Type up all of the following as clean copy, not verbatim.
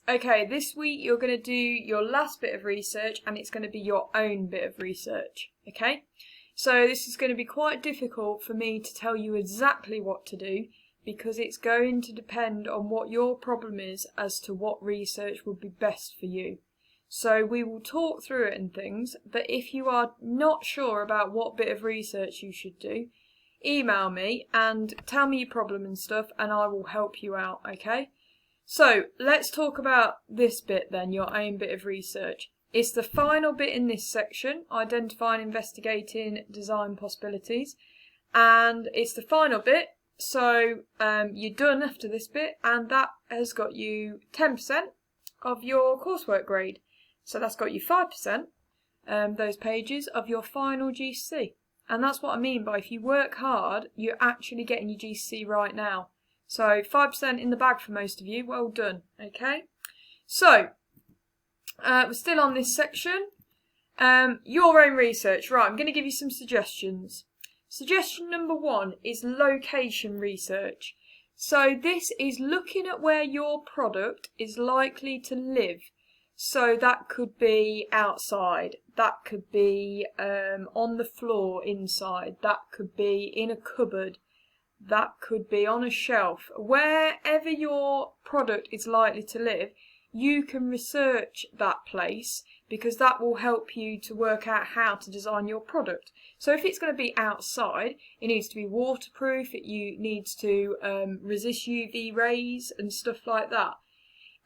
Okay, this week you're going to do your last bit of research and it's going to be your own bit of research, okay? So this is going to be quite difficult for me to tell you exactly what to do because it's going to depend on what your problem is as to what research would be best for you. So we will talk through it and things, but if you are not sure about what bit of research you should do, email me and tell me your problem and stuff and I will help you out, okay? So let's talk about this bit then, your own bit of research. It's the final bit in this section, identifying, investigating design possibilities. And it's the final bit, so you're done after this bit and that has got you 10% of your coursework grade. So that's got you 5%, those pages, of your final GCSE. And that's what I mean by if you work hard, you're actually getting your GCSE right now. So 5% in the bag for most of you. Well done. Okay. So we're still on this section. Your own research. Right. I'm going to give you some suggestions. Suggestion number 1 is location research. So this is looking at where your product is likely to live. So that could be outside. That could be on the floor inside. That could be in a cupboard. That could be on a shelf. Wherever your product is likely to live, you can research that place because that will help you to work out how to design your product. So if it's going to be outside, it needs to be waterproof, it needs to resist UV rays and stuff like that.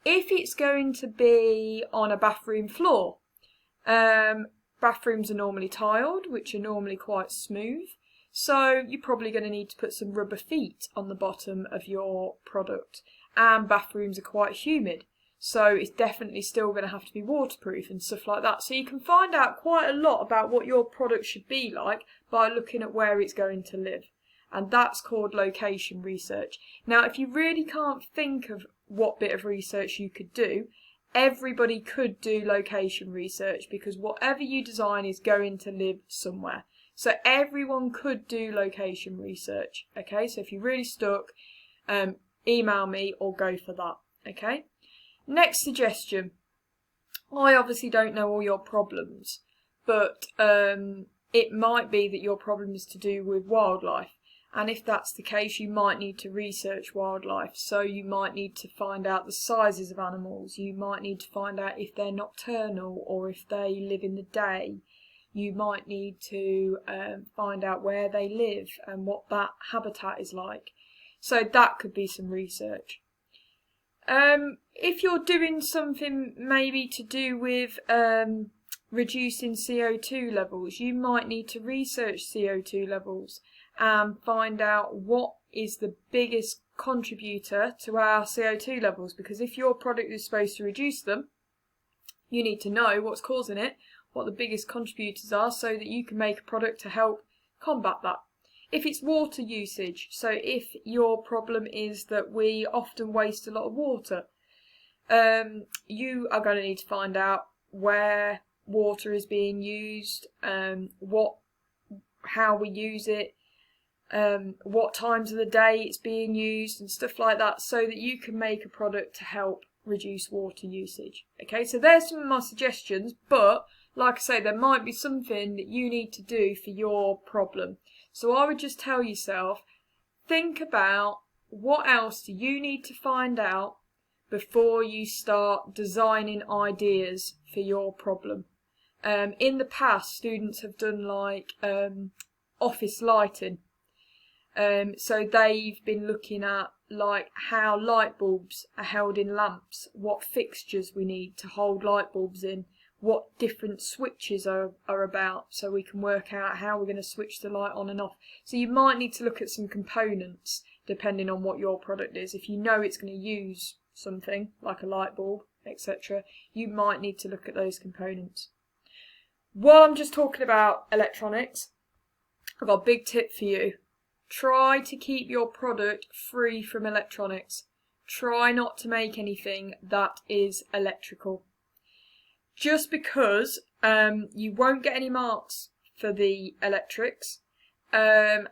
If it's going to be on a bathroom floor, bathrooms are normally tiled, which are normally quite smooth. So you're probably going to need to put some rubber feet on the bottom of your product. And bathrooms are quite humid. So it's definitely still going to have to be waterproof and stuff like that. So you can find out quite a lot about what your product should be like by looking at where it's going to live. And that's called location research. Now, if you really can't think of what bit of research you could do, everybody could do location research because whatever you design is going to live somewhere. So everyone could do location research, okay? So if you're really stuck, email me or go for that, okay? Next suggestion. I obviously don't know all your problems, but it might be that your problem is to do with wildlife. And if that's the case, you might need to research wildlife. So you might need to find out the sizes of animals. You might need to find out if they're nocturnal or if they live in the day. You might need to find out where they live and what that habitat is like. So that could be some research. If you're doing something maybe to do with reducing CO2 levels, you might need to research CO2 levels and find out what is the biggest contributor to our CO2 levels. Because if your product is supposed to reduce them, you need to know what's causing it, what the biggest contributors are, so that you can make a product to help combat that. If it's water usage, so if your problem is that we often waste a lot of water, you are going to need to find out where water is being used, how we use it, what times of the day it's being used and stuff like that, so that you can make a product to help reduce water usage. Okay, so there's some of my suggestions, but like I say, there might be something that you need to do for your problem. So I would just tell yourself, think about what else do you need to find out before you start designing ideas for your problem. In the past, students have done like office lighting. So they've been looking at like how light bulbs are held in lamps, what fixtures we need to hold light bulbs in, what different switches are about, so we can work out how we're going to switch the light on and off. So you might need to look at some components depending on what your product is. If you know it's going to use something like a light bulb, etc., you might need to look at those components. While I'm just talking about electronics, I've got a big tip for you. Try to keep your product free from electronics. Try not to make anything that is electrical. Just because you won't get any marks for the electrics, and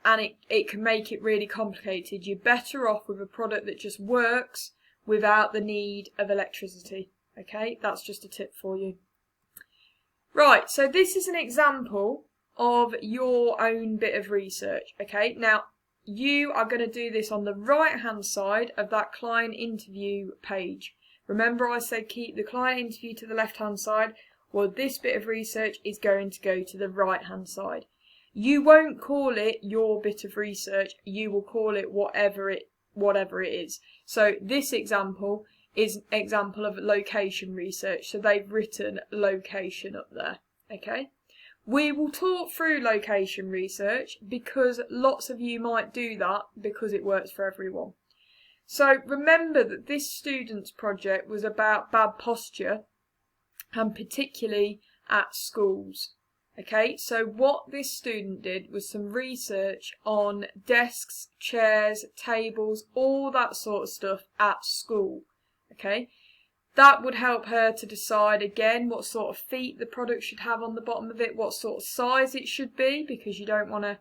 it can make it really complicated. You're better off with a product that just works without the need of electricity. Okay, that's just a tip for you. Right, so this is an example of your own bit of research. Okay, now you are going to do this on the right hand side of that client interview page. Remember I said keep the client interview to the left hand side? Well, this bit of research is going to go to the right hand side. You won't call it your bit of research, you will call it whatever it is. So this example is an example of location research, so they've written location up there. Okay, we will talk through location research because lots of you might do that because it works for everyone. So remember that this student's project was about bad posture, and particularly at schools. Okay, so what this student did was some research on desks, chairs, tables, all that sort of stuff at school. Okay, that would help her to decide again what sort of feet the product should have on the bottom of it, what sort of size it should be, because you don't want to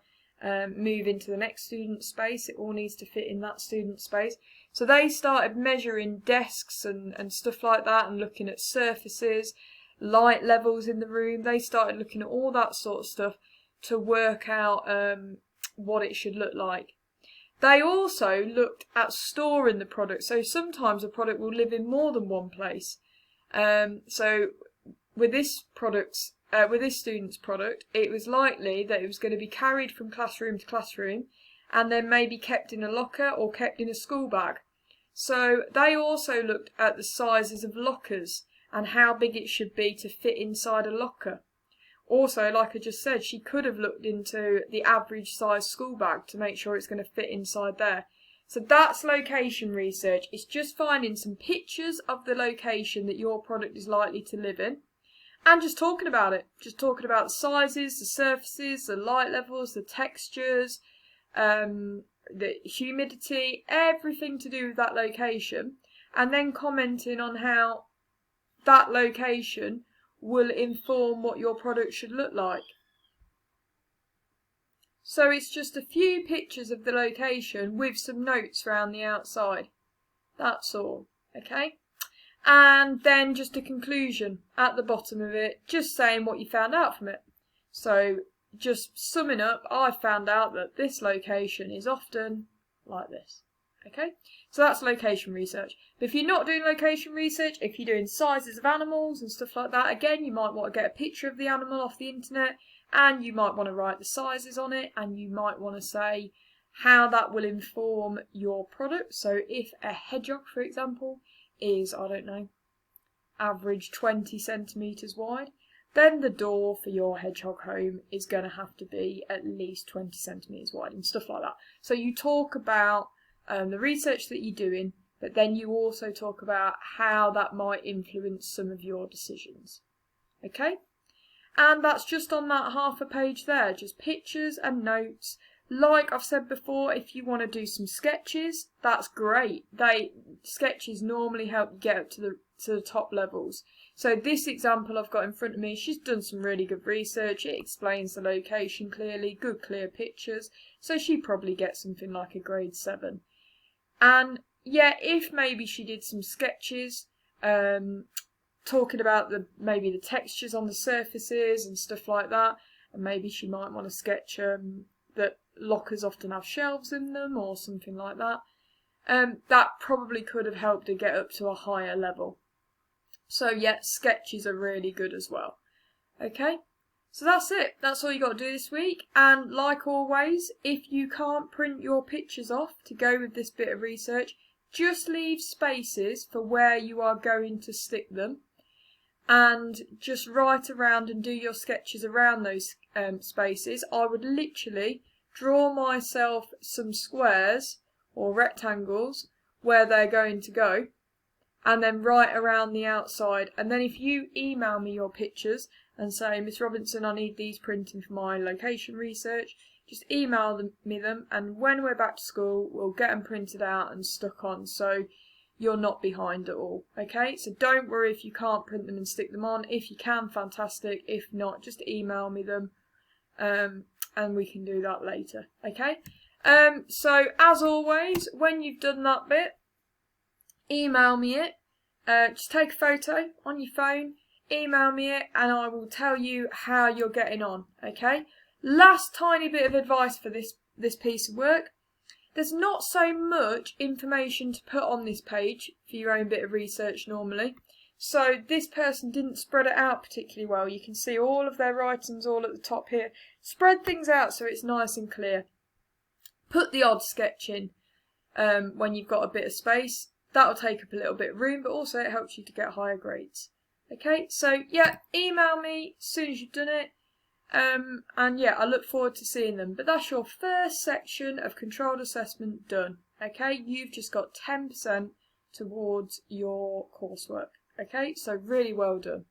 move into the next student's space. It all needs to fit in that student's space. So they started measuring desks and stuff like that and looking at surfaces, light levels in the room. They started looking at all that sort of stuff to work out what it should look like. They also looked at storing the product. So sometimes a product will live in more than one place. So with this student's product, it was likely that it was going to be carried from classroom to classroom and then maybe kept in a locker or kept in a school bag. So they also looked at the sizes of lockers and how big it should be to fit inside a locker. Also, like I just said, she could have looked into the average size school bag to make sure it's going to fit inside there. So that's location research. It's just finding some pictures of the location that your product is likely to live in and just talking about it. Just talking about the sizes, the surfaces, the light levels, the textures, the humidity, everything to do with that location, and then commenting on how that location will inform what your product should look like. So it's just a few pictures of the location with some notes around the outside. That's all, okay? And then just a conclusion at the bottom of it, just saying what you found out from it. So just summing up, I found out that this location is often like this. Okay, so that's location research. But if you're not doing location research, if you're doing sizes of animals and stuff like that, again, you might want to get a picture of the animal off the internet and you might want to write the sizes on it and you might want to say how that will inform your product. So if a hedgehog, for example, is, I don't know, average 20 centimetres wide, then the door for your hedgehog home is going to have to be at least 20 centimetres wide and stuff like that. So you talk about the research that you're doing, but then you also talk about how that might influence some of your decisions. Okay? And that's just on that half a page there, just pictures and notes. Like I've said before, if you want to do some sketches, that's great. Sketches normally help you get up to the top levels. So this example I've got in front of me, she's done some really good research. It explains the location clearly, good clear pictures. So she probably gets something like a grade 7. And yeah, if maybe she did some sketches, talking about maybe the textures on the surfaces and stuff like that, and maybe she might want to sketch that lockers often have shelves in them or something like that. That probably could have helped her get up to a higher level. So yeah, sketches are really good as well. Okay, so that's it. That's all you got to do this week. And like always, if you can't print your pictures off to go with this bit of research, just leave spaces for where you are going to stick them. And just write around and do your sketches around those spaces. I would literally draw myself some squares or rectangles where they're going to go and then write around the outside. And then if you email me your pictures and say, Miss Robinson, I need these printing for my location research, just email me them, and when we're back to school we'll get them printed out and stuck on, so you're not behind at all. Okay, so don't worry if you can't print them and stick them on. If you can, fantastic. If not, just email me them and we can do that later. Okay, so as always, when you've done that bit, email me it. Just take a photo on your phone, email me it, and I will tell you how you're getting on, okay? Last tiny bit of advice for this piece of work. There's not so much information to put on this page for your own bit of research normally. So this person didn't spread it out particularly well. You can see all of their writings all at the top here. Spread things out so it's nice and clear. Put the odd sketch in when you've got a bit of space. That'll take up a little bit of room, but also it helps you to get higher grades. Okay, so yeah, email me as soon as you've done it. And yeah, I look forward to seeing them. But that's your first section of controlled assessment done. Okay, you've just got 10% towards your coursework. Okay, so really well done.